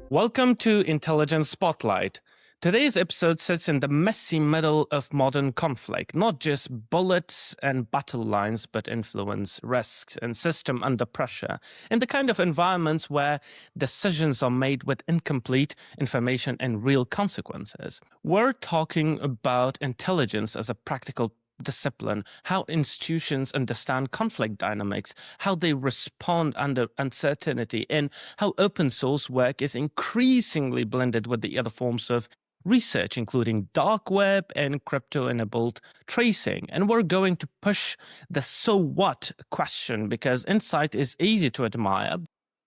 Welcome to Intelligence Spotlight. Today's episode sits in the messy middle of modern conflict, not just bullets and battle lines, but influence, risks, and system under pressure, in the kind of environments where decisions are made with incomplete information and real consequences. We're talking about intelligence as a practical discipline, how institutions understand conflict dynamics, how they respond under uncertainty, and how open source work is increasingly blended with the other forms of research, including dark web and crypto-enabled tracing. And we're going to push the so what question, because insight is easy to admire,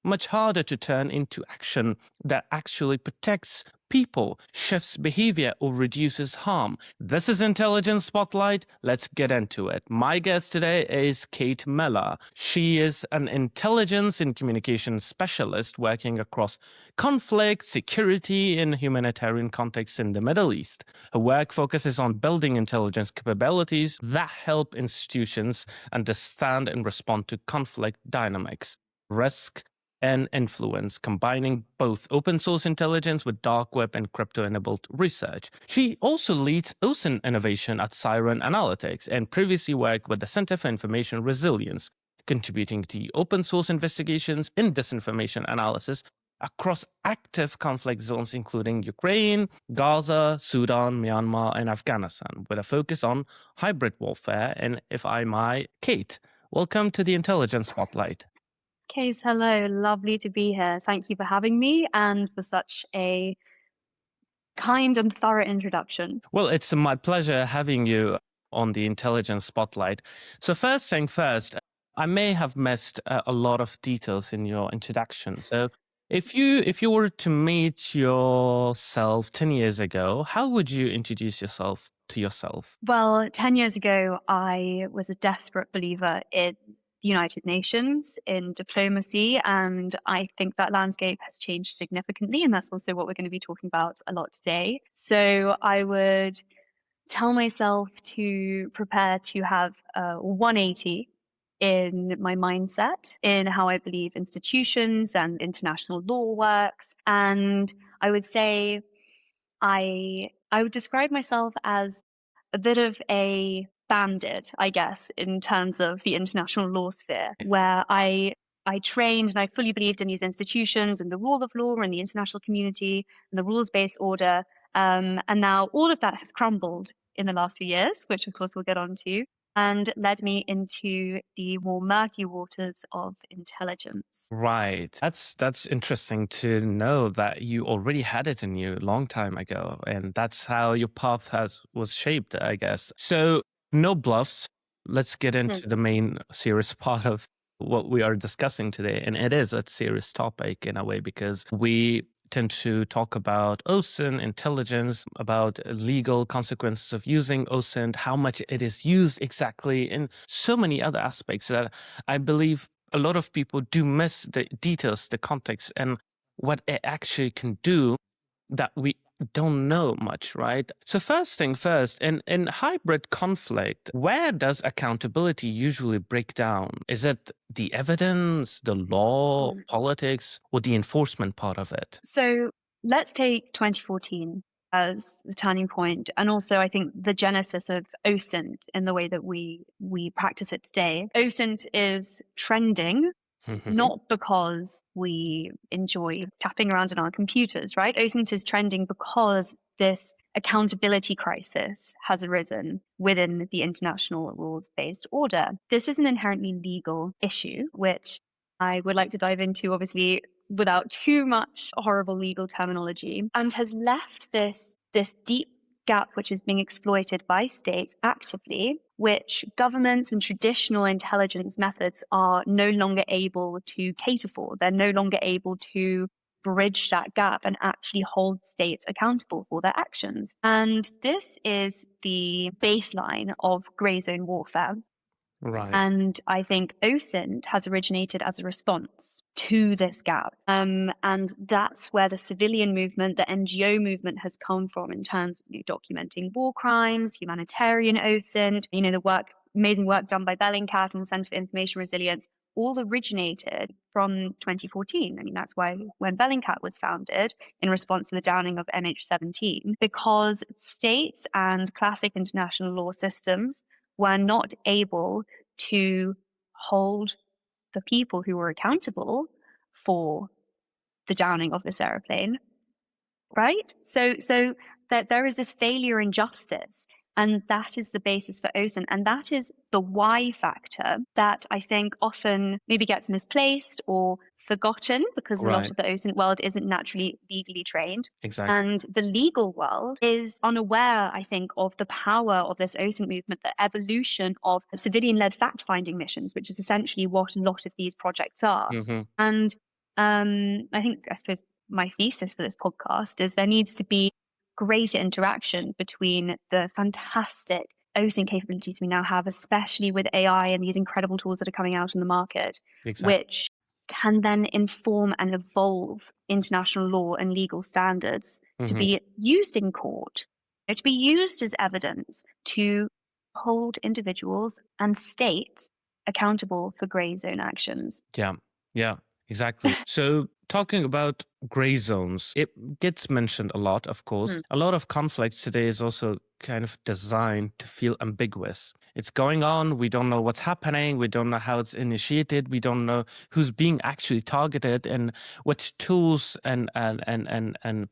much harder to turn into action that actually protects people, shifts behavior, or reduces harm. This is Intelligence Spotlight. Let's get into it. My guest today is Kate Millar. She is an intelligence and communication specialist working across conflict, security, and humanitarian contexts in the Middle East. Her work focuses on building intelligence capabilities that help institutions understand and respond to conflict dynamics, risk, and influence, combining both open source intelligence with dark web and crypto-enabled research. She also leads OSINT innovation at Siren Analytics and previously worked with the Center for Information Resilience, contributing to open source investigations in disinformation analysis across active conflict zones, including Ukraine, Gaza, Sudan, Myanmar, and Afghanistan, with a focus on hybrid warfare. And if I may, Kate, welcome to the Intelligence Spotlight. Qais, hello. Lovely to be here. Thank you for having me and for such a kind and thorough introduction. Well, it's my pleasure having you on the Intelligence Spotlight. So first thing first, I may have missed a lot of details in your introduction. So if you were to meet yourself 10 years ago, how would you introduce yourself to yourself? Well, 10 years ago, I was a desperate believer in the United Nations, in diplomacy, and I think that landscape has changed significantly, and that's also what we're going to be talking about a lot today. So I would tell myself to prepare to have a 180 in my mindset, in how I believe institutions and international law works. And I would say I would describe myself as a bit of a bandit, I guess, in terms of the international law sphere, where I trained and I fully believed in these institutions and the rule of law and the international community and the rules-based order. And now all of that has crumbled in the last few years, which of course we'll get on to, and led me into the more murky waters of intelligence. Right. That's interesting to know that you already had it in you a long time ago, and that's how your path was shaped, I guess. So no bluffs. Let's get into the main serious part of what we are discussing today. And it is a serious topic in a way, because we tend to talk about OSINT, intelligence, about legal consequences of using OSINT, how much it is used exactly, and so many other aspects that I believe a lot of people do miss the details, the context, and what it actually can do that we don't know much, right? So first thing first, in hybrid conflict, where does accountability usually break down? Is it the evidence, the law, politics, or the enforcement part of it? So let's take 2014 as the turning point, and also I think the genesis of OSINT in the way that we practice it today. OSINT is trending, not because we enjoy tapping around on our computers, right? OSINT is trending because this accountability crisis has arisen within the international rules-based order. This is an inherently legal issue, which I would like to dive into, obviously, without too much horrible legal terminology, and has left this deep gap which is being exploited by states actively, which governments and traditional intelligence methods are no longer able to cater for. They're no longer able to bridge that gap and actually hold states accountable for their actions. And this is the baseline of grey zone warfare. Right. And I think OSINT has originated as a response to this gap. And that's where the civilian movement, the NGO movement has come from in terms of documenting war crimes, humanitarian OSINT, the work amazing work done by Bellingcat and the Centre for Information Resilience all originated from 2014. I mean, that's why when Bellingcat was founded in response to the downing of MH17, because states and classic international law systems were not able to hold the people who were accountable for the downing of this aeroplane, right? So that there is this failure in justice. And that is the basis for OSINT. And that is the why factor that I think often maybe gets misplaced or forgotten, because a lot of the OSINT world isn't naturally legally trained. Exactly. And the legal world is unaware, I think, of the power of this OSINT movement, the evolution of civilian-led fact-finding missions, which is essentially what a lot of these projects are. And I suppose my thesis for this podcast is there needs to be greater interaction between the fantastic OSINT capabilities we now have, especially with AI and these incredible tools that are coming out in the market, which can then inform and evolve international law and legal standards to be used in court, to be used as evidence to hold individuals and states accountable for grey zone actions. Yeah, exactly. So talking about gray zones, it gets mentioned a lot, of course. A lot of conflicts today is also kind of designed to feel ambiguous. It's going on. We don't know what's happening. We don't know how it's initiated. We don't know who's being actually targeted and which tools and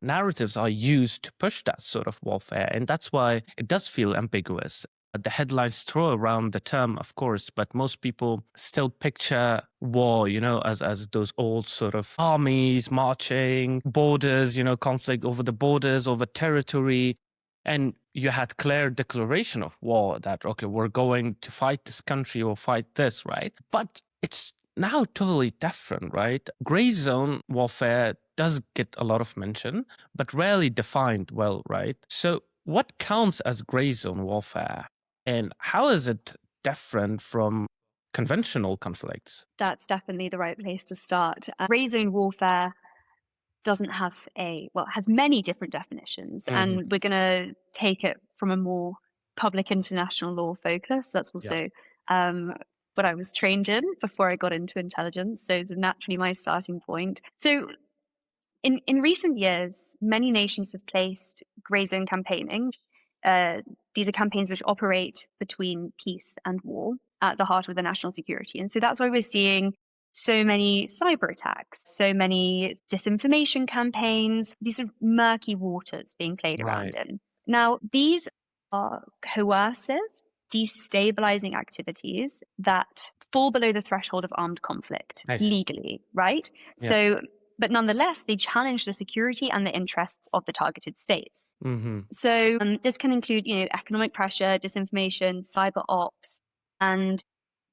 narratives are used to push that sort of warfare. And that's why it does feel ambiguous. The headlines throw around the term, of course, but most people still picture war, as those old sort of armies marching, borders, conflict over the borders, over territory. And you had clear declaration of war that, okay, we're going to fight this country or fight this, right? But it's now totally different, right? Gray zone warfare does get a lot of mention, but rarely defined well, right? So what counts as gray zone warfare? And how is it different from conventional conflicts? That's definitely the right place to start. Gray zone warfare doesn't have has many different definitions, and we're going to take it from a more public international law focus. That's also what I was trained in before I got into intelligence. So it's naturally my starting point. So in recent years, many nations have placed gray zone campaigning. These are campaigns which operate between peace and war at the heart of the national security. And so that's why we're seeing so many cyber attacks, so many disinformation campaigns, these are murky waters being played around in. Now, these are coercive, destabilizing activities that fall below the threshold of armed conflict legally, right? So, but nonetheless, they challenge the security and the interests of the targeted states. So this can include, economic pressure, disinformation, cyber ops, and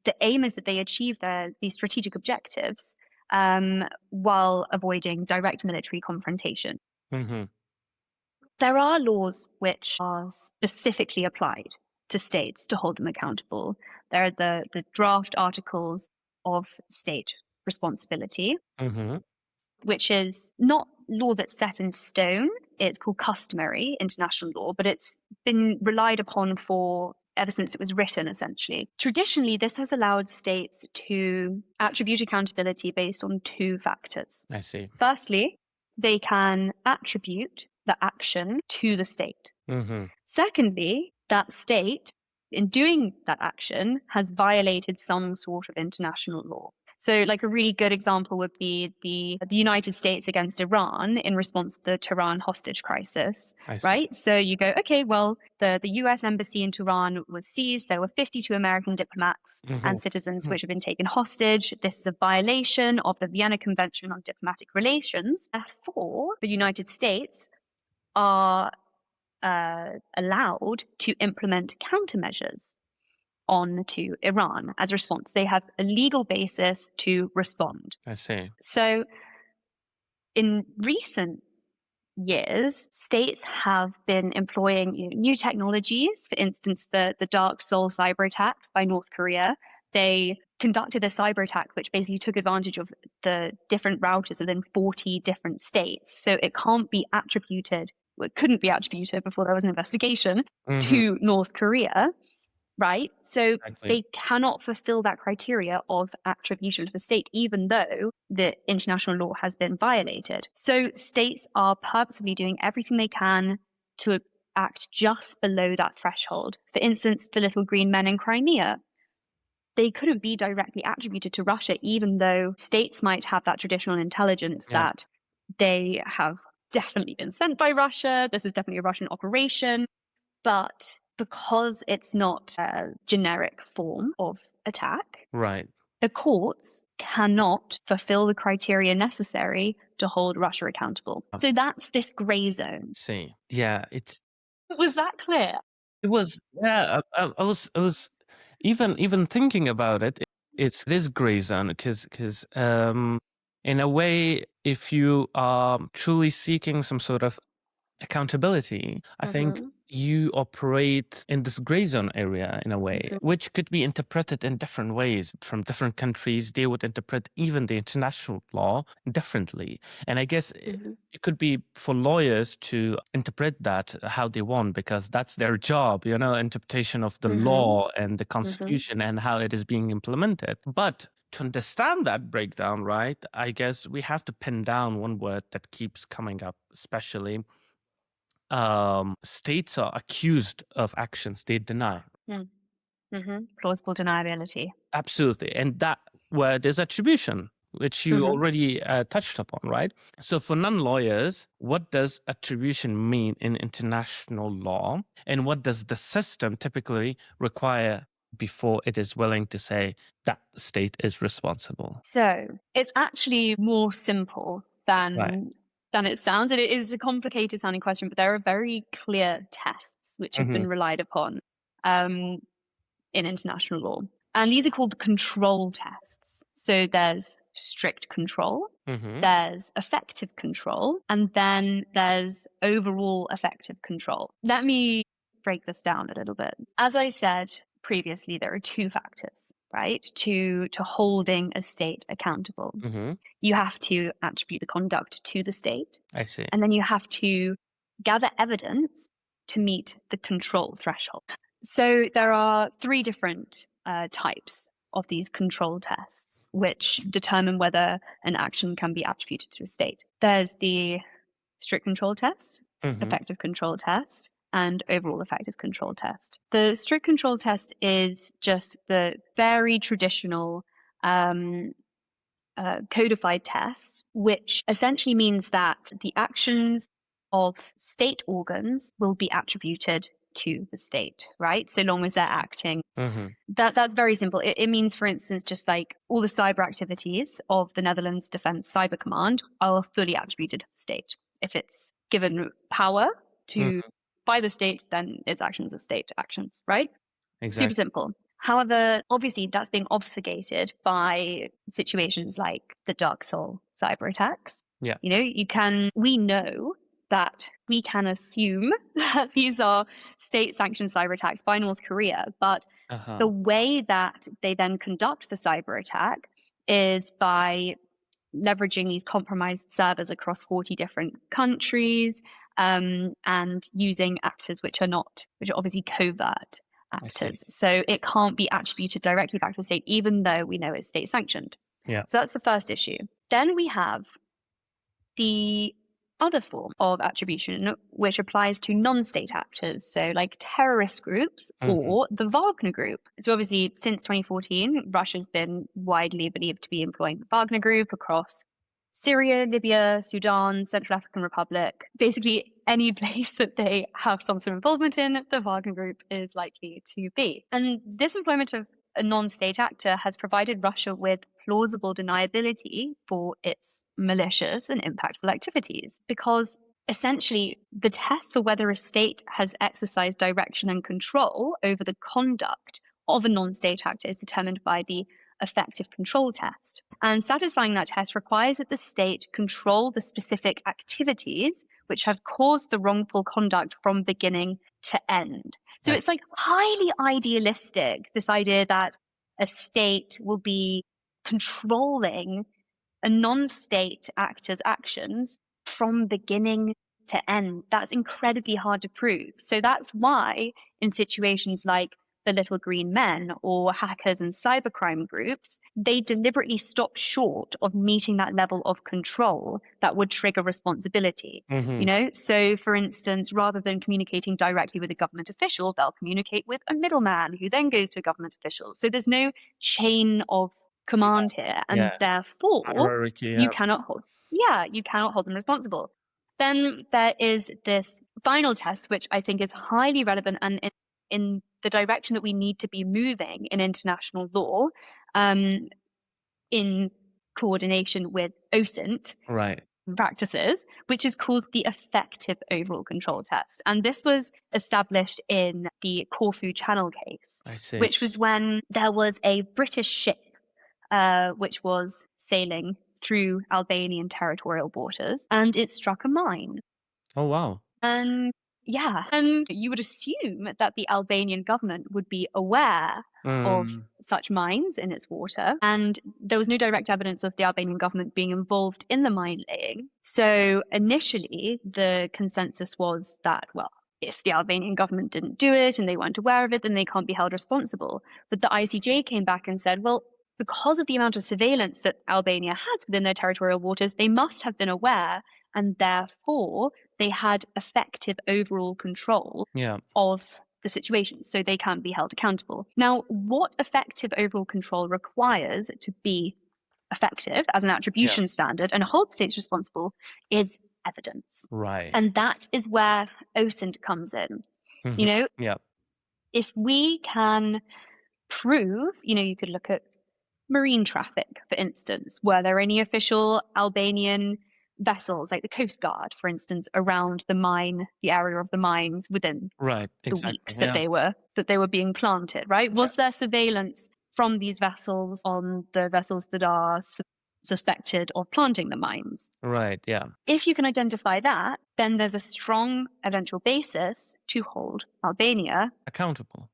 the aim is that they achieve these strategic objectives while avoiding direct military confrontation. There are laws which are specifically applied to states to hold them accountable. There are the draft articles of state responsibility, which is not law that's set in stone. It's called customary international law, but it's been relied upon for ever since it was written, essentially. Traditionally, this has allowed states to attribute accountability based on two factors. I see. Firstly, they can attribute the action to the state. Secondly, that state, in doing that action, has violated some sort of international law. So like a really good example would be the United States against Iran in response to the Tehran hostage crisis, right? So you go, okay, well, the US embassy in Tehran was seized. There were 52 American diplomats and citizens which have been taken hostage. This is a violation of the Vienna Convention on Diplomatic Relations. Therefore, the United States are allowed to implement countermeasures on to Iran as a response. They have a legal basis to respond. I see. So in recent years, states have been employing new technologies. For instance, the Dark Soul cyber attacks by North Korea. They conducted a cyber attack which basically took advantage of the different routers within 40 different states. So it can't be attributed, well, it couldn't be attributed before there was an investigation to North Korea. right? So Exactly. they cannot fulfill that criteria of attribution to the state, even though the international law has been violated. So states are purposefully doing everything they can to act just below that threshold. For instance, the little green men in Crimea, they couldn't be directly attributed to Russia, even though states might have that traditional intelligence Yeah. that they have definitely been sent by Russia. This is definitely a Russian operation. But because it's not a generic form of attack, Right. the courts cannot fulfill the criteria necessary to hold Russia accountable. So that's this gray zone. See. Yeah. Was that clear? It was. Yeah. I was even thinking about it. It is gray zone because in a way, if you are truly seeking some sort of accountability, I think you operate in this gray zone area in a way, which could be interpreted in different ways from different countries. They would interpret even the international law differently. And I guess it could be for lawyers to interpret that how they want, because that's their job, interpretation of the law and the constitution and how it is being implemented. But to understand that breakdown, right, I guess we have to pin down one word that keeps coming up, especially states are accused of actions they deny. Plausible deniability. Absolutely. And that word is attribution, which you already touched upon, right? So for non-lawyers, what does attribution mean in international law? And what does the system typically require before it is willing to say that state is responsible? So it's actually more simple Right. than it sounds. And it is a complicated sounding question, but there are very clear tests which have been relied upon in international law. And these are called control tests. So there's strict control, there's effective control, and then there's overall effective control. Let me break this down a little bit. As I said previously, there are two factors, right, to holding a state accountable. You have to attribute the conduct to the state. I see. And then you have to gather evidence to meet the control threshold. So there are three different types of these control tests which determine whether an action can be attributed to a state. There's the strict control test, effective control test, and overall effective control test. The strict control test is just the very traditional codified test, which essentially means that the actions of state organs will be attributed to the state, right? So long as they're acting. That's very simple. It means, for instance, just like all the cyber activities of the Netherlands Defense Cyber Command are fully attributed to the state. If it's given power to by the state, then it's actions of state actions, right? Exactly. Super simple. However, obviously that's being obfuscated by situations like the Dark Soul cyber attacks. Yeah. We know that we can assume that these are state-sanctioned cyber attacks by North Korea, but the way that they then conduct the cyber attack is by leveraging these compromised servers across 40 different countries, and using actors which are obviously covert actors. So it can't be attributed directly back to the state, even though we know it's state-sanctioned. Yeah. So that's the first issue. Then we have the other form of attribution, which applies to non-state actors, so like terrorist groups or the Wagner Group. So obviously, since 2014, Russia's been widely believed to be employing the Wagner Group across Syria, Libya, Sudan, Central African Republic. Basically, any place that they have some sort of involvement in, the Wagner Group is likely to be. And this employment of a non-state actor has provided Russia with plausible deniability for its malicious and impactful activities, because essentially the test for whether a state has exercised direction and control over the conduct of a non-state actor is determined by the effective control test. And satisfying that test requires that the state control the specific activities which have caused the wrongful conduct from beginning to end. So it's like highly idealistic, this idea that a state will be controlling a non-state actor's actions from beginning to end. That's incredibly hard to prove. So that's why in situations like the Little Green Men or hackers and cybercrime groups, they deliberately stop short of meeting that level of control that would trigger responsibility. Mm-hmm. You know, so for instance, rather than communicating directly with a government official, they'll communicate with a middleman who then goes to a government official. So there's no chain of command here, and therefore Hierarchy, you cannot hold them responsible. Then there is this final test, which I think is highly relevant and in the direction that we need to be moving in international law, in coordination with OSINT right. practices, which is called the effective overall control test. And this was established in the Corfu Channel case, I see. which was when there was a British ship which was sailing through Albanian territorial waters, and it struck a mine. Oh, wow. And you would assume that the Albanian government would be aware of such mines in its water, and there was no direct evidence of the Albanian government being involved in the mine laying. So initially, the consensus was that, well, if the Albanian government didn't do it and they weren't aware of it, then they can't be held responsible. But the ICJ came back and said, well, because of the amount of surveillance that Albania has within their territorial waters, they must have been aware, and therefore they had effective overall control of the situation, so they can be held accountable. Now, what effective overall control requires to be effective as an attribution standard and hold states responsible is evidence. Right. And that is where OSINT comes in. Mm-hmm. You know, if we can prove, you know, you could look at marine traffic, for instance. Were there any official Albanian vessels, like the Coast Guard, for instance, around the area of the mines within the weeks that they were being planted, right? Was there surveillance from these vessels on the vessels that are suspected of planting the mines? Right, yeah. If you can identify that, then there's a strong eventual basis to hold Albania accountable.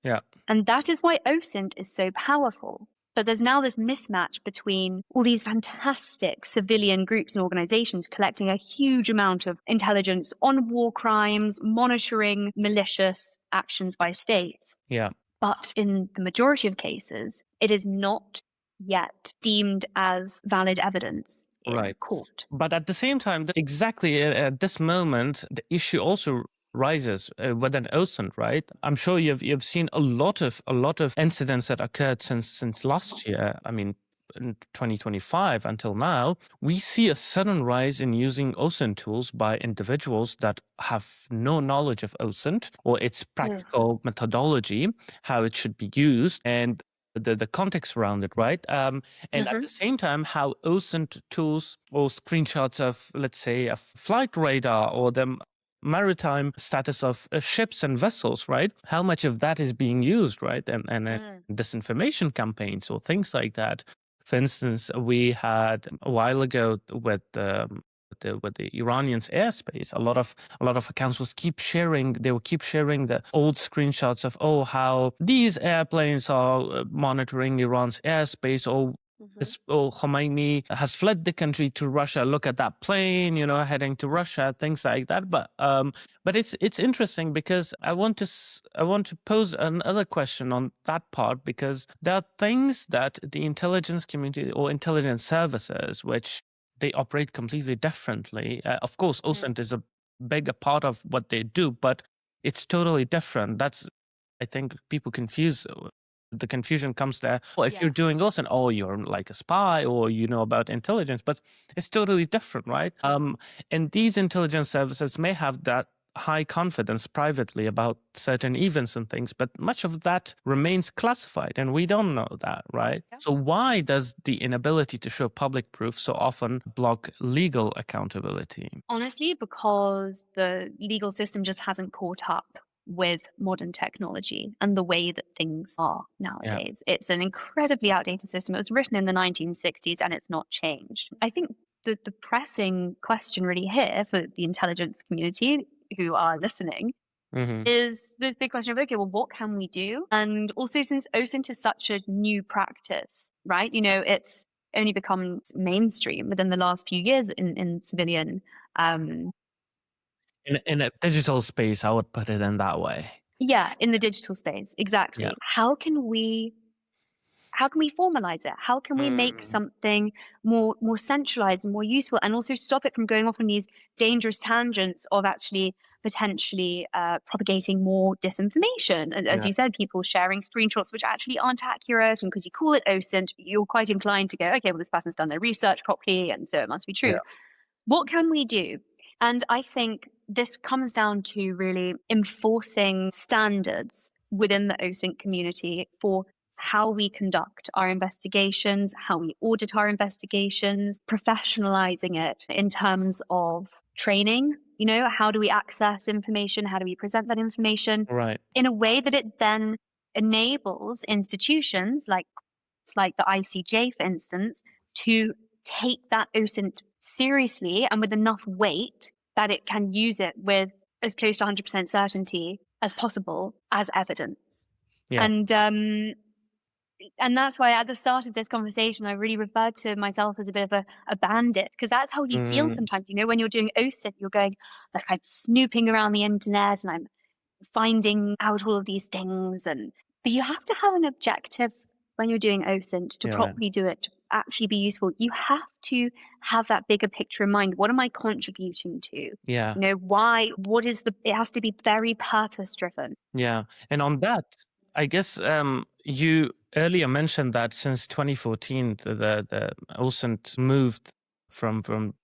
Yeah. And that is why OSINT is so powerful. But there's now this mismatch between all these fantastic civilian groups and organizations collecting a huge amount of intelligence on war crimes, monitoring malicious actions by states. Yeah. But in the majority of cases, it is not yet deemed as valid evidence in court. But at the same time, exactly at this moment, the issue also rises with an OSINT, right? I'm sure you've seen a lot of incidents that occurred since last year. I mean, in 2025 until now, we see a sudden rise in using OSINT tools by individuals that have no knowledge of OSINT or its practical methodology, how it should be used, and the context around it, right? And at the same time, how OSINT tools or screenshots of, let's say, a flight radar or the maritime status of ships and vessels, right? How much of that is being used, right? And disinformation campaigns or things like that. For instance, we had a while ago with the Iranians' airspace, a lot of accounts will keep sharing the old screenshots of how these airplanes are monitoring Iran's airspace, or Khomeini has fled the country to Russia. Look at that plane, heading to Russia, things like that. But it's interesting because I want to pose another question on that part, because there are things that the intelligence community or intelligence services, which they operate completely differently. Of course, OSINT is a bigger part of what they do, but it's totally different. That's, I think, people confuse. The confusion comes there. Well, if you're doing OSINT, you're like a spy or you know about intelligence, but it's totally different, right? And these intelligence services may have that high confidence privately about certain events and things, but much of that remains classified and we don't know that, right? Yeah. So why does the inability to show public proof so often block legal accountability? Honestly, because the legal system just hasn't caught up with modern technology and the way that things are nowadays. Yeah. It's an incredibly outdated system. It was written in the 1960s and it's not changed. I think the pressing question really here for the intelligence community who are listening is this big question of, okay, well, what can we do? And also, since OSINT is such a new practice, right? It's only become mainstream within the last few years in civilian in a digital space, I would put it in that way. Yeah, in the digital space, exactly. Yeah. How can we formalize it? How can we make something more centralized and more useful, and also stop it from going off on these dangerous tangents of actually potentially propagating more disinformation? As Yeah. you said, people sharing screenshots which actually aren't accurate, and because you call it OSINT, you're quite inclined to go, okay, well, this person's done their research properly, and so it must be true. Yeah. What can we do? And I think this comes down to really enforcing standards within the OSINT community for how we conduct our investigations, how we audit our investigations, professionalizing it in terms of training. You know, how do we access information? How do we present that information Right. in a way that it then enables institutions like the ICJ, for instance, to take that OSINT seriously and with enough weight that it can use it with as close to 100% certainty as possible as evidence. Yeah. And that's why at the start of this conversation, I really referred to myself as a bit of a bandit, because that's how you feel sometimes. You know, when you're doing OSINT, you're going, like, I'm snooping around the internet and I'm finding out all of these things. But you have to have an objective when you're doing OSINT to Yeah. Right. properly do it, to actually be useful. You have to have that bigger picture in mind. What am I contributing to? Yeah. You know, it has to be very purpose driven. Yeah. And on that, I guess you earlier mentioned that since 2014, the OSINT moved from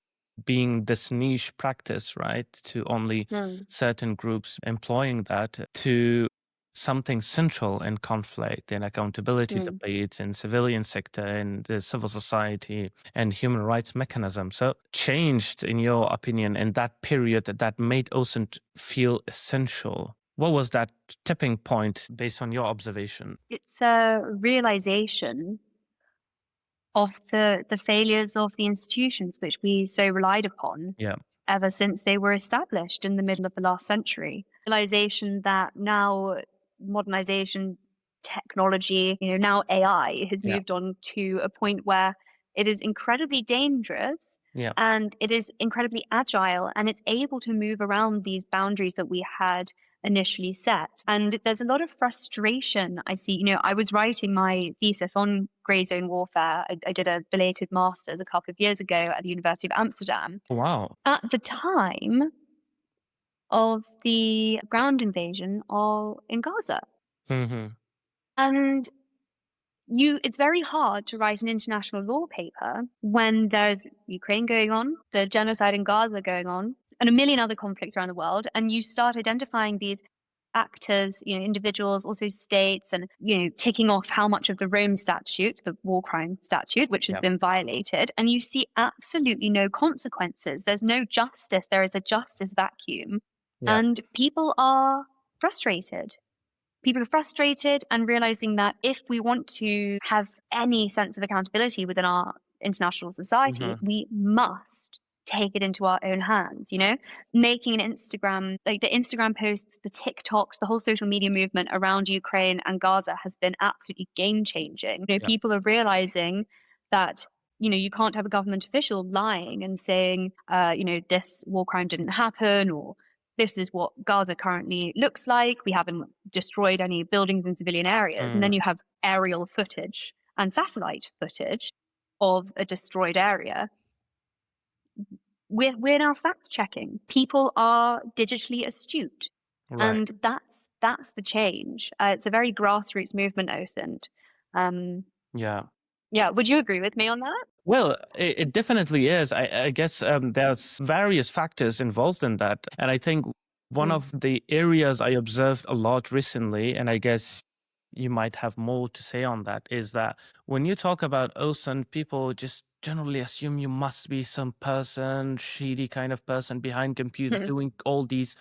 being this niche practice, right, to only certain groups employing that, to something central in conflict and accountability debates in civilian sector, in the civil society and human rights mechanism. So changed, in your opinion, in that period that made OSINT feel essential. What was that tipping point based on your observation? It's a realization of the failures of the institutions which we so relied upon Yeah. ever since they were established in the middle of the last century. Realization that now modernization, technology, you know, now AI has Yeah. moved on to a point where it is incredibly dangerous Yeah. and it is incredibly agile, and it's able to move around these boundaries that we had initially set. And there's a lot of frustration I see. You know, I was writing my thesis on grey zone warfare. I did a belated master's a couple of years ago at the University of Amsterdam. Wow. At the time of the ground invasion in Gaza. Mm-hmm. And it's very hard to write an international law paper when there's Ukraine going on, the genocide in Gaza going on, and a million other conflicts around the world. And you start identifying these actors, you know, individuals, also states, and, you know, ticking off how much of the Rome Statute, the war crime statute, which has been violated. And you see absolutely no consequences. There's no justice. There is a justice vacuum. Yeah. And people are frustrated. People are frustrated and realizing that if we want to have any sense of accountability within our international society, we must take it into our own hands, you know, making an Instagram, like the Instagram posts, the TikToks, the whole social media movement around Ukraine and Gaza has been absolutely game changing. You know, people are realizing that, you know, you can't have a government official lying and saying, you know, this war crime didn't happen, or this is what Gaza currently looks like. We haven't destroyed any buildings in civilian areas. And then you have aerial footage and satellite footage of a destroyed area. We're now fact checking. People are digitally astute. Right. And that's the change. It's a very grassroots movement, OSINT. Yeah. Yeah. Would you agree with me on that? Well, it definitely is. I guess there's various factors involved in that. And I think one of the areas I observed a lot recently, and I guess you might have more to say on that, is that when you talk about OSINT, people just generally assume you must be some person, shady kind of person behind computer doing all these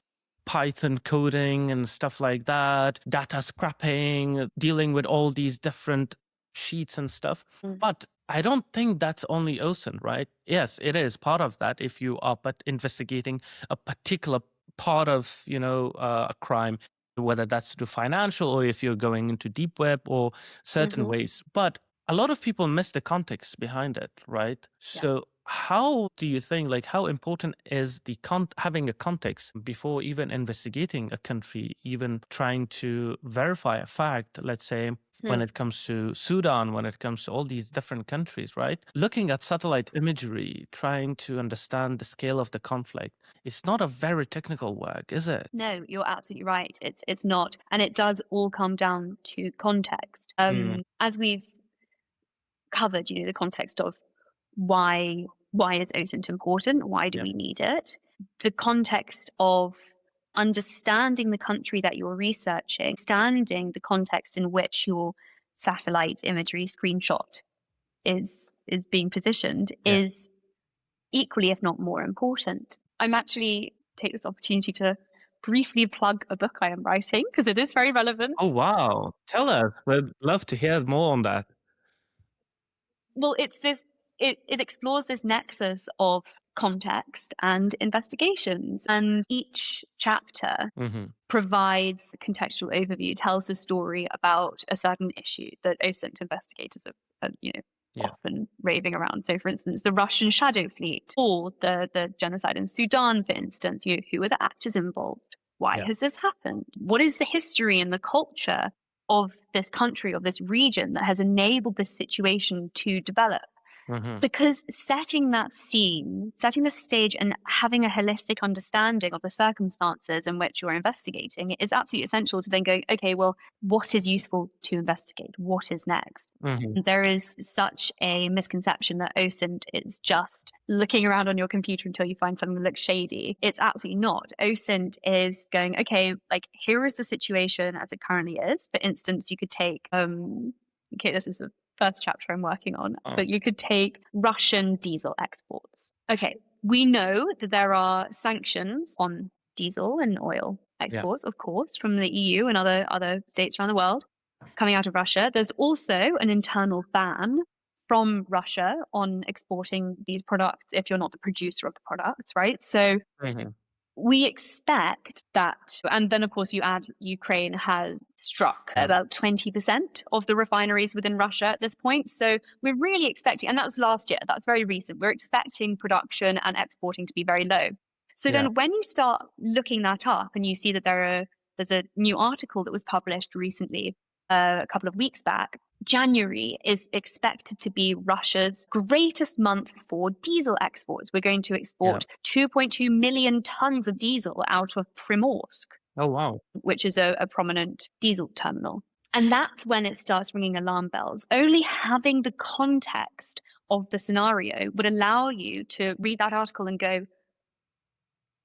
Python coding and stuff like that, data scrapping, dealing with all these different sheets and stuff. But I don't think that's only OSINT, right? Yes, it is part of that if you are but investigating a particular part of, you know, a crime, whether that's to financial or if you're going into deep web or certain ways. But a lot of people miss the context behind it, right? So how do you think, like, how important is having a context before even investigating a country, even trying to verify a fact, let's say, when it comes to Sudan, when it comes to all these different countries, right? Looking at satellite imagery, trying to understand the scale of the conflict, it's not a very technical work, is it? No, you're absolutely right. It's not, and it does all come down to context. As we've covered, the context of why is OSINT important? Why do Yeah. we need it? The context of understanding the country that you're researching, understanding the context in which your satellite imagery screenshot is being positioned Yeah. is equally, if not more important. I'm actually take this opportunity to briefly plug a book I am writing because it is very relevant. Oh, wow. Tell us. We'd love to hear more on that. Well, it explores this nexus of context and investigations, and each chapter provides a contextual overview, tells a story about a certain issue that OSINT investigators are often raving around. So, for instance, the Russian shadow fleet, or the genocide in Sudan, for instance. Who are the actors involved? Why has this happened? What is the history and the culture of this country, of this region, that has enabled this situation to develop? Because setting that scene, setting the stage, and having a holistic understanding of the circumstances in which you're investigating is absolutely essential to then go, okay, well, what is useful to investigate? What is next? There is such a misconception that OSINT is just looking around on your computer until you find something that looks shady. It's absolutely not. OSINT is going, okay, like, here is the situation as it currently is. For instance, you could take, okay, this is the first chapter I'm working on, but you could take Russian diesel exports. Okay, we know that there are sanctions on diesel and oil exports, of course, from the EU and other states around the world coming out of Russia. There's also an internal ban from Russia on exporting these products if you're not the producer of the products, right? So we expect that, and then of course you add Ukraine has struck about 20% of the refineries within Russia at this point. So we're really expecting, and that was last year, that's very recent, we're expecting production and exporting to be very low. So then when you start looking that up and you see that there's a new article that was published recently, a couple of weeks back, January is expected to be Russia's greatest month for diesel exports. We're going to export 2.2 million tons of diesel out of Primorsk. Oh, wow. Which is a prominent diesel terminal. And that's when it starts ringing alarm bells. Only having the context of the scenario would allow you to read that article and go,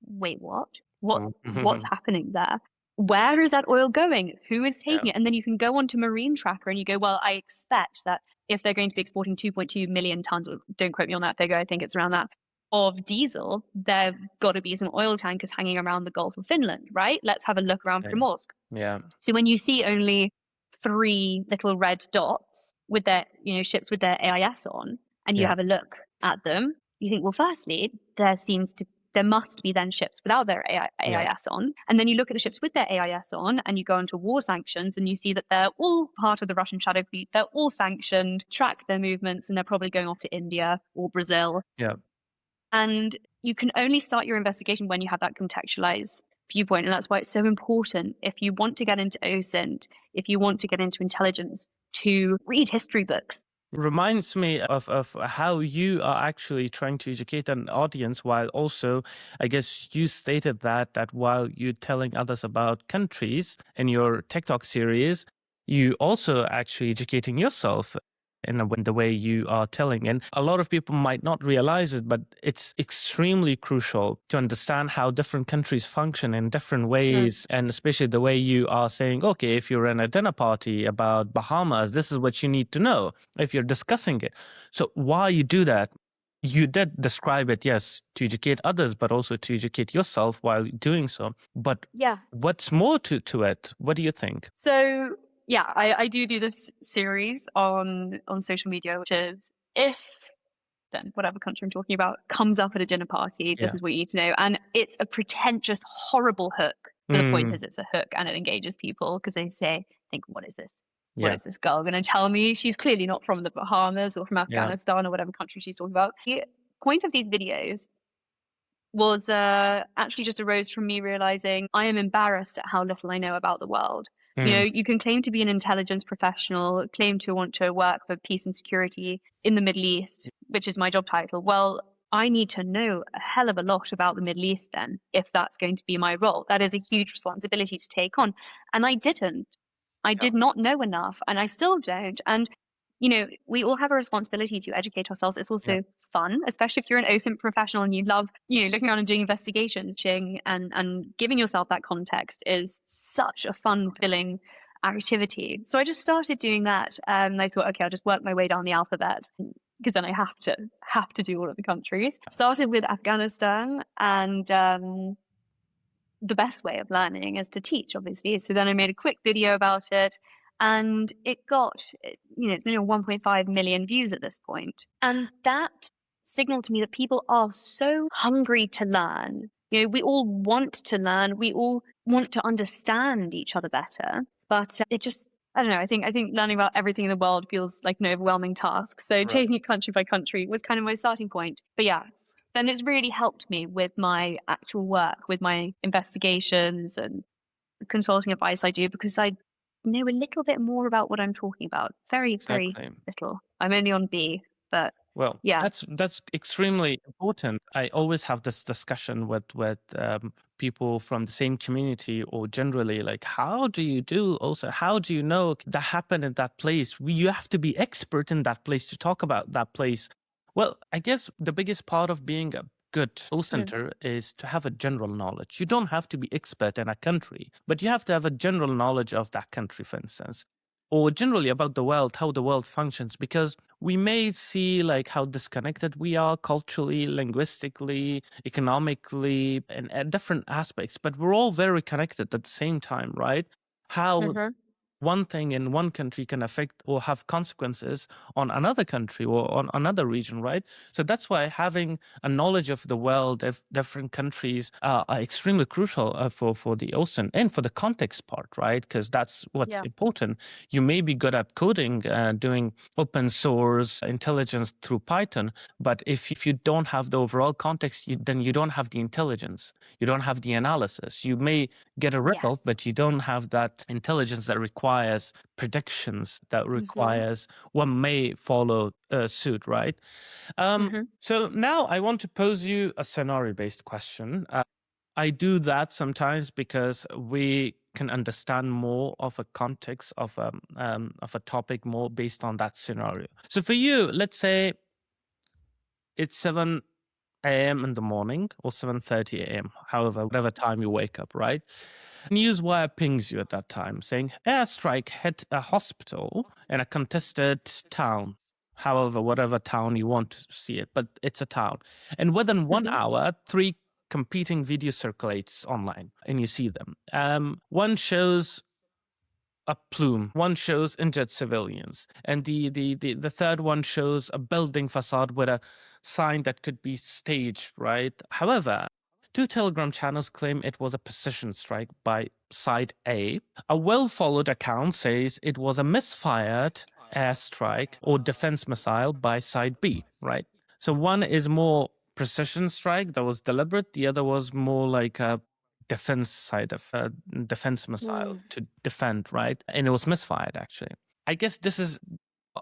wait, what? What's happening there? Where is that oil going? Who is taking it? And then you can go onto Marine Tracker and you go, well, I expect that if they're going to be exporting 2.2 million tons, or don't quote me on that figure, I think it's around that, of diesel, there've got to be some oil tankers hanging around the Gulf of Finland, right? Let's have a look around Primorsk. So when you see only 3 little red dots with their, ships with their AIS on, and you have a look at them, you think, well, firstly, there must be then ships without their AIS on. And then you look at the ships with their AIS on and you go into war sanctions and you see that they're all part of the Russian shadow fleet. They're all sanctioned, track their movements, and they're probably going off to India or Brazil. And you can only start your investigation when you have that contextualized viewpoint. And that's why it's so important, if you want to get into OSINT, if you want to get into intelligence, to read history books. Reminds me of how you are actually trying to educate an audience, while also, I guess you stated that while you're telling others about countries in your TikTok series, you also actually educating yourself in the way you are telling. And a lot of people might not realize it, but it's extremely crucial to understand how different countries function in different ways. And especially the way you are saying, okay, if you're in a dinner party about Bahamas, this is what you need to know if you're discussing it. So why you do that? You did describe it, yes, to educate others, but also to educate yourself while doing so. But what's more to it? What do you think? So I do this series on social media, which is, if then whatever country I'm talking about comes up at a dinner party, this is what you need to know. And it's a pretentious, horrible hook. But the point is, it's a hook and it engages people because they think, what is this? What is this girl going to tell me? She's clearly not from the Bahamas or from Afghanistan or whatever country she's talking about. point of these videos was actually just arose from me realizing I am embarrassed at how little I know about the world. You know, you can claim to be an intelligence professional, claim to want to work for peace and security in the Middle East, which is my job title. Well, I need to know a hell of a lot about the Middle East then, if that's going to be my role. That is a huge responsibility to take on. And I didn't. I did not know enough, and I still don't. And you know, we all have a responsibility to educate ourselves. It's also fun, especially if you're an OSINT professional and you love, you know, looking around and doing investigations, and giving yourself that context is such a fun-filling activity. So I just started doing that, and I thought, okay, I'll just work my way down the alphabet because then I have to do all of the countries. Started with Afghanistan, and the best way of learning is to teach, obviously. So then I made a quick video about it. And it got, you know, it's been 1.5 million views at this point. And that signaled to me that people are so hungry to learn. You know, we all want to learn. We all want to understand each other better. But it just, I don't know, I think learning about everything in the world feels like an overwhelming task. So taking it country by country was kind of my starting point. But yeah, then it's really helped me with my actual work, with my investigations and consulting advice I do, because I know a little bit more about what I'm talking about. Very, very little. I'm only on B, but well, yeah, that's extremely important. I always have this discussion with people from the same community, or generally, like, how do you do? Also, how do you know that happened in that place? You have to be expert in that place to talk about that place. Well, I guess the biggest part of being a good center is to have a general knowledge. You don't have to be expert in a country, but you have to have a general knowledge of that country, for instance, or generally about the world, how the world functions, because we may see like how disconnected we are culturally, linguistically, economically, and at different aspects, but we're all very connected at the same time, right? How one thing in one country can affect or have consequences on another country or on another region, right? So that's why having a knowledge of the world, of different countries, are extremely crucial for the OSINT and for the context part, right? Because that's what's important. You may be good at coding, doing open source intelligence through Python, but if you don't have the overall context, then you don't have the intelligence. You don't have the analysis. You may get a result, but you don't have that intelligence that requires predictions, that requires what may follow suit, right? So now I want to pose you a scenario-based question. I do that sometimes because we can understand more of a context of a topic more based on that scenario. So for you, let's say it's 7 a.m. in the morning or 7:30 a.m., however, whatever time you wake up, right? Newswire pings you at that time saying airstrike hit a hospital in a contested town. However, whatever town you want to see it, but it's a town. And within 1 hour, 3 competing videos circulates online and you see them. One shows a plume, one shows injured civilians, and the third one shows a building facade with a sign that could be staged, right? However, 2 Telegram channels claim it was a precision strike by side A. A well-followed account says it was a misfired airstrike or defense missile by side B, right? So one is more precision strike that was deliberate. The other was more like a defense side of a defense missile to defend, right? And it was misfired, actually. I guess this is,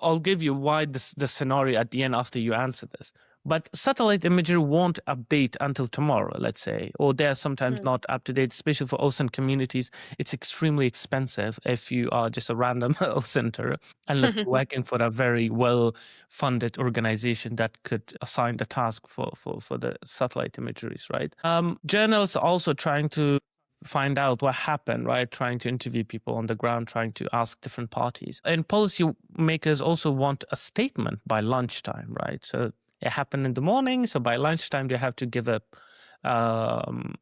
I'll give you why the scenario at the end after you answer this. But satellite imagery won't update until tomorrow, let's say, or they're sometimes not up to date, especially for OSINT communities. It's extremely expensive if you are just a random center, unless you're working for a very well-funded organization that could assign the task for the satellite imageries, right? Journalists are also trying to find out what happened, right? Trying to interview people on the ground, trying to ask different parties. And policymakers also want a statement by lunchtime, right? So it happened in the morning, so by lunchtime they have to give a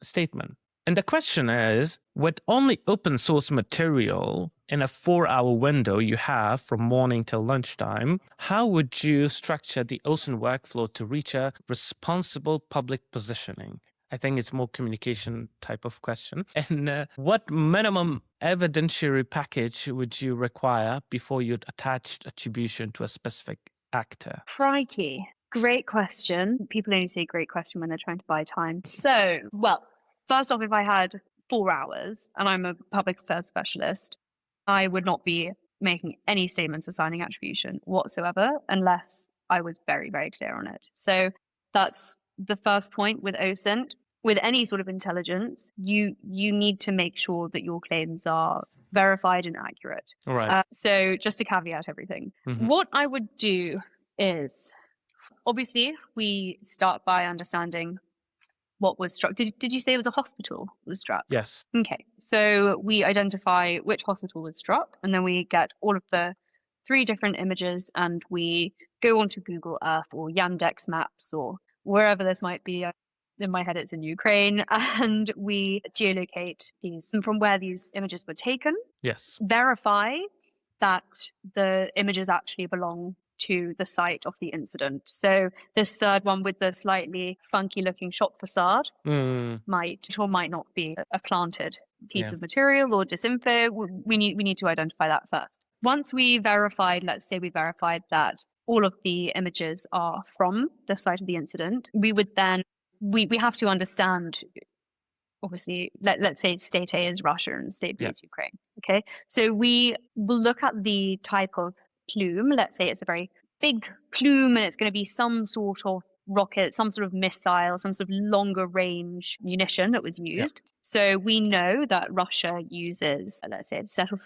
statement. And the question is, with only open source material in a 4-hour window you have from morning till lunchtime, how would you structure the OSINT workflow to reach a responsible public positioning? I think it's more communication type of question. And what minimum evidentiary package would you require before you'd attach attribution to a specific actor? Crikey. Great question. People only say great question when they're trying to buy time. So, well, first off, if I had 4 hours and I'm a public affairs specialist, I would not be making any statements assigning attribution whatsoever unless I was very, very clear on it. So that's the first point with OSINT. With any sort of intelligence, you need to make sure that your claims are verified and accurate. Right. So just to caveat everything, what I would do is, obviously, we start by understanding what was struck. Did you say it was a hospital was struck? Yes. Okay. So we identify which hospital was struck, and then we get all of the 3 different images, and we go onto Google Earth or Yandex Maps or wherever this might be. In my head, it's in Ukraine, and we geolocate these from where these images were taken. Yes. Verify that the images actually belong to the site of the incident. So this third one with the slightly funky looking shop facade might or might not be a planted piece of material or disinfo. We need to identify that first. Once we verified, let's say we verified that all of the images are from the site of the incident, we would then, we have to understand, obviously, let's say state A is Russia and state B is Ukraine. Okay, so we will look at the type of plume. Let's say it's a very big plume and it's going to be some sort of rocket, some sort of missile, some sort of longer range munition that was used. So we know that Russia uses, let's say, a set of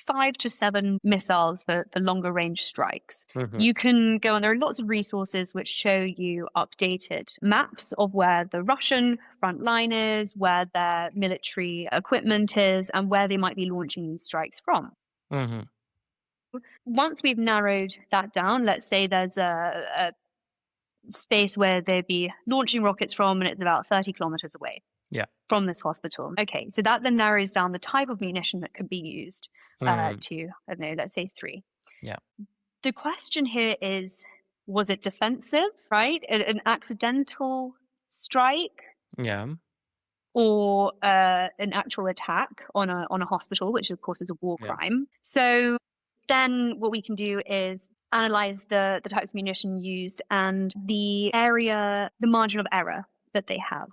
5 to 7 missiles for longer range strikes. You can go, and there are lots of resources which show you updated maps of where the Russian front line is, where their military equipment is, and where they might be launching these strikes from. Once we've narrowed that down, let's say there's a space where they'd be launching rockets from, and it's about 30 kilometers away from this hospital. Okay, so that then narrows down the type of munition that could be used to, I don't know, let's say 3. The question here is, was it defensive, right? An accidental strike? Or an actual attack on a hospital, which of course is a war crime. So then what we can do is analyze the types of munition used and the area, the margin of error that they have.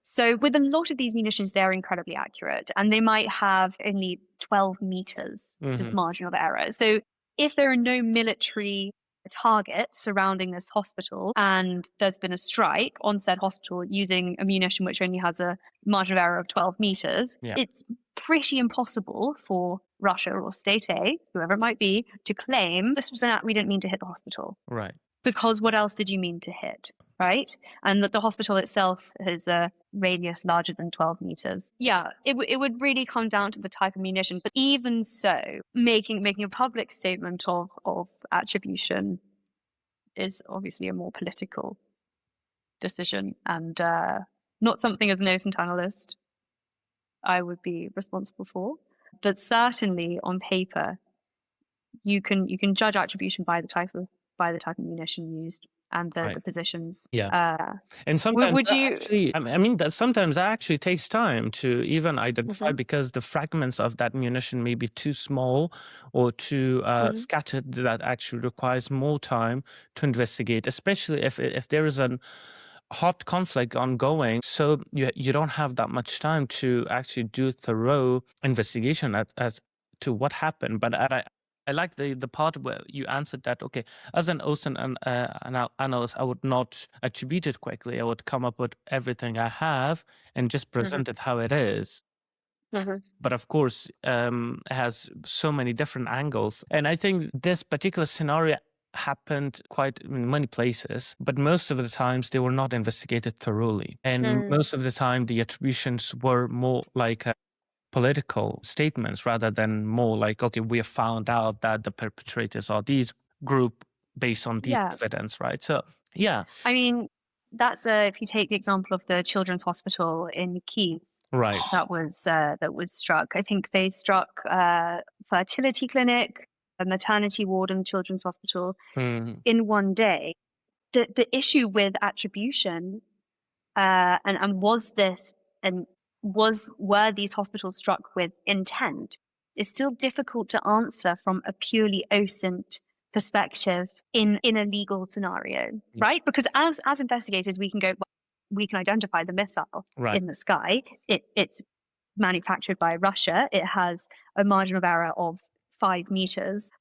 So with a lot of these munitions, they're incredibly accurate, and they might have only 12 meters of margin of error. So if there are no military targets surrounding this hospital and there's been a strike on said hospital using a munition which only has a margin of error of 12 meters, it's pretty impossible for Russia or State A, whoever it might be, to claim this was we didn't mean to hit the hospital. Because what else did you mean to hit, right? And that the hospital itself has a radius larger than 12 meters. It would really come down to the type of munition. But even so, making a public statement of attribution is obviously a more political decision, and not something as an OSINT analyst I would be responsible for. But certainly on paper, you can judge attribution by the type of munition used and the positions. And sometimes would you actually, I mean, that sometimes that actually takes time to even identify, because the fragments of that munition may be too small or too scattered, that actually requires more time to investigate, especially if there is a hot conflict ongoing. So you don't have that much time to actually do thorough investigation as to what happened. But I like the part where you answered that, okay, as an OSINT analyst, I would not attribute it quickly. I would come up with everything I have and just present it how it is. But of course, it has so many different angles. And I think this particular scenario happened quite in many places, but most of the times they were not investigated thoroughly. And most of the time the attributions were more like political statements rather than more like, okay, we have found out that the perpetrators are these group based on these evidence, right? So, I mean, that's if you take the example of the children's hospital in Kyiv, that was struck. I think they struck a fertility clinic, a maternity ward in the children's hospital in one day. The issue with attribution and were these hospitals struck with intent is still difficult to answer from a purely OSINT perspective in a legal scenario, right? Because as investigators, we can go, we can identify the missile in the sky. It's manufactured by Russia. It has a margin of error of 5 meters,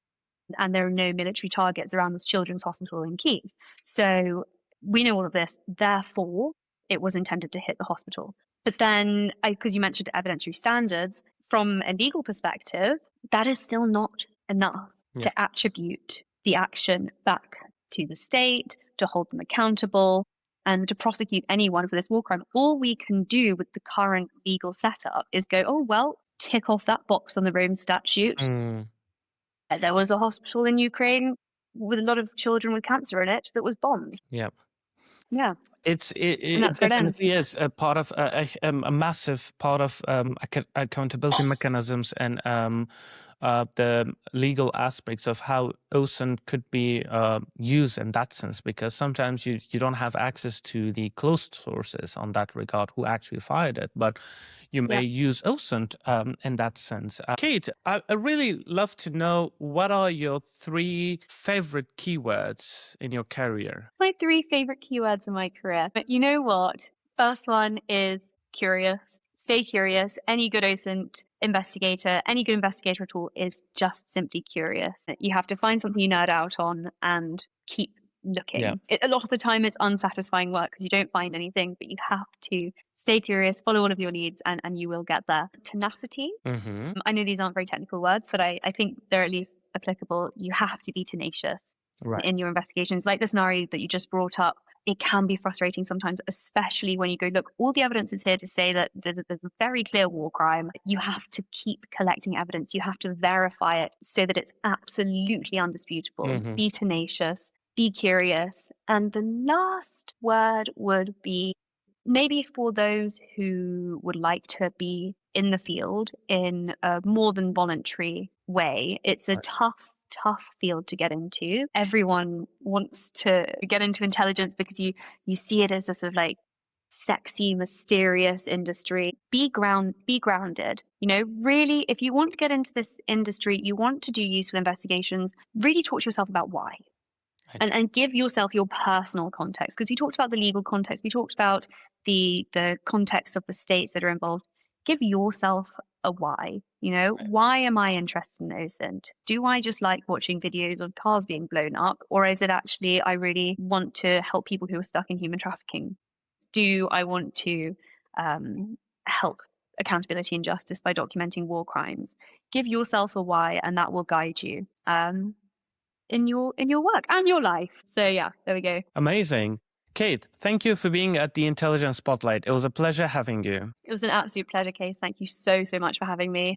and there are no military targets around this children's hospital in Kyiv. So we know all of this. Therefore, it was intended to hit the hospital. But then, because you mentioned evidentiary standards, from a legal perspective, that is still not enough to attribute the action back to the state, to hold them accountable, and to prosecute anyone for this war crime. All we can do with the current legal setup is go, oh, well, tick off that box on the Rome Statute. There was a hospital in Ukraine with a lot of children with cancer in it that was bombed. Yeah. And that's where it ends. Definitely is a part of a massive part of accountability mechanisms and the legal aspects of how OSINT could be used in that sense, because sometimes you don't have access to the closed sources on that regard who actually fired it, but you may use OSINT in that sense. Kate, I really love to know, what are your 3 favorite keywords in your career? My 3 favorite keywords in my career. But you know what? First one is curious. Stay curious. Any good OSINT investigator, any good investigator at all, is just simply curious. You have to find something you nerd out on and keep looking. A lot of the time it's unsatisfying work because you don't find anything, but you have to stay curious, follow all of your leads, and you will get there. Tenacity. I know these aren't very technical words, but I think they're at least applicable. You have to be tenacious in your investigations. Like the scenario that you just brought up, it can be frustrating sometimes, especially when you go, look, all the evidence is here to say that there's a very clear war crime. You have to keep collecting evidence. You have to verify it so that it's absolutely undisputable. Be tenacious, be curious. And the last word would be, maybe for those who would like to be in the field in a more than voluntary way, it's a tough field to get into. Everyone wants to get into intelligence because you see it as a sort of like sexy, mysterious industry. Be grounded. You know, really, if you want to get into this industry, you want to do useful investigations, really talk to yourself about why. And give yourself your personal context, because we talked about the legal context, we talked about the context of the states that are involved. Give yourself a why. You know, why am I interested in OSINT? Do I just like watching videos of cars being blown up, or is it actually I really want to help people who are stuck in human trafficking? Do I want to help accountability and justice by documenting war crimes? Give yourself a why, and that will guide you in your work and your life. So yeah, there we go. Amazing. Kate, thank you for being at the Intelligence Spotlight. It was a pleasure having you. It was an absolute pleasure, Qais. Thank you so much for having me.